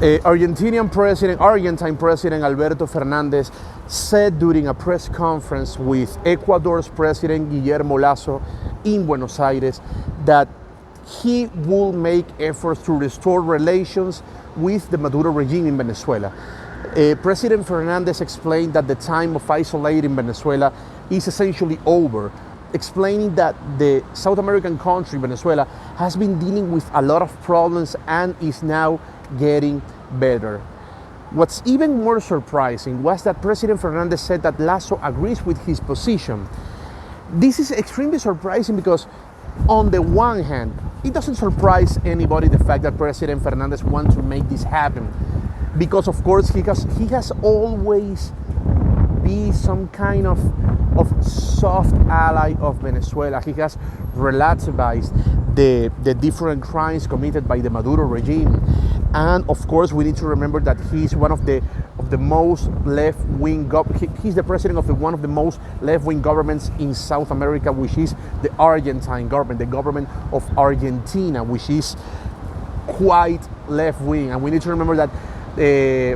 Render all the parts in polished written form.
Argentine President Alberto Fernandez said during a press conference with Ecuador's President Guillermo Lasso in Buenos Aires that he will make efforts to restore relations with the Maduro regime in Venezuela. President Fernandez explained that the time of isolating Venezuela is essentially over, explaining that the South American country, Venezuela, has been dealing with a lot of problems and is now getting better. What's even more surprising was that President Fernandez said that Lasso agrees with his position. This is extremely surprising because on the one hand, it doesn't surprise anybody the fact that President Fernandez wants to make this happen, because of course he has always been some kind of soft ally of Venezuela. He has relativized the different crimes committed by the Maduro regime. And of course, we need to remember that he's one of the most left-wing he's the president of one of the most left-wing governments in South America, which is the Argentine government, the government of Argentina, which is quite left-wing. And we need to remember that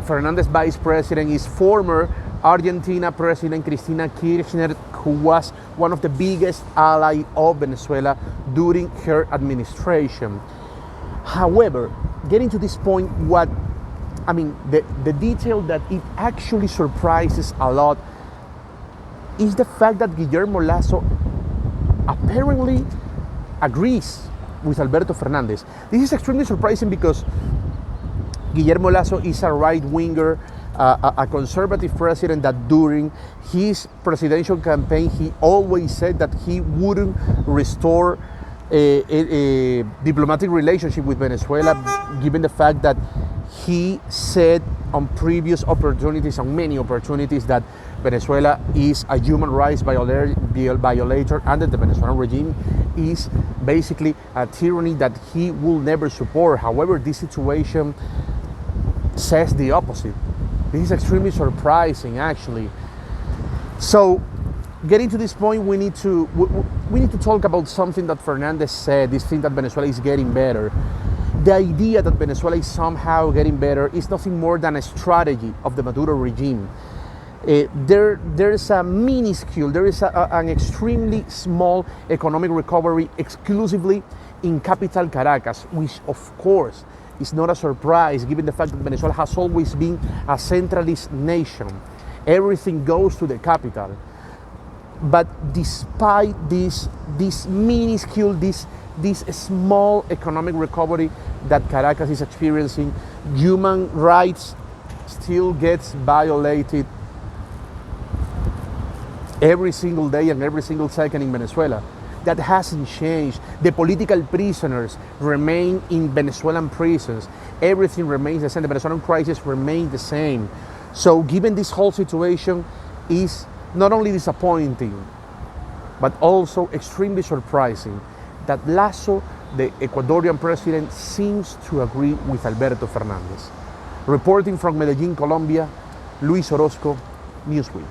Fernandez vice president is former Argentina President Cristina Kirchner, who was one of the biggest allies of Venezuela during her administration. However, getting to this point, the detail that it actually surprises a lot is the fact that Guillermo Lasso apparently agrees with Alberto Fernandez. This is extremely surprising because Guillermo Lasso is a right-winger, a conservative president that during his presidential campaign, he always said that he wouldn't restore a diplomatic relationship with Venezuela, given the fact that he said on previous opportunities, on many opportunities, that Venezuela is a human rights violator and that the Venezuelan regime is basically a tyranny that he will never support. However, this situation says the opposite. This is extremely surprising, actually. So, getting to this point, we need to talk about something that Fernandez said, this thing that Venezuela is getting better. The idea that Venezuela is somehow getting better is nothing more than a strategy of the Maduro regime. There is an extremely small economic recovery exclusively in capital Caracas, which of course is not a surprise given the fact that Venezuela has always been a centralist nation. Everything goes to the capital. But despite this minuscule, this small economic recovery that Caracas is experiencing, human rights still gets violated every single day and every single second in Venezuela. That hasn't changed. The political prisoners remain in Venezuelan prisons. Everything remains the same. The Venezuelan crisis remains the same. So given this whole situation is not only disappointing, but also extremely surprising that Lasso, the Ecuadorian president, seems to agree with Alberto Fernandez. Reporting from Medellin, Colombia, Luis Orozco, Newsweek.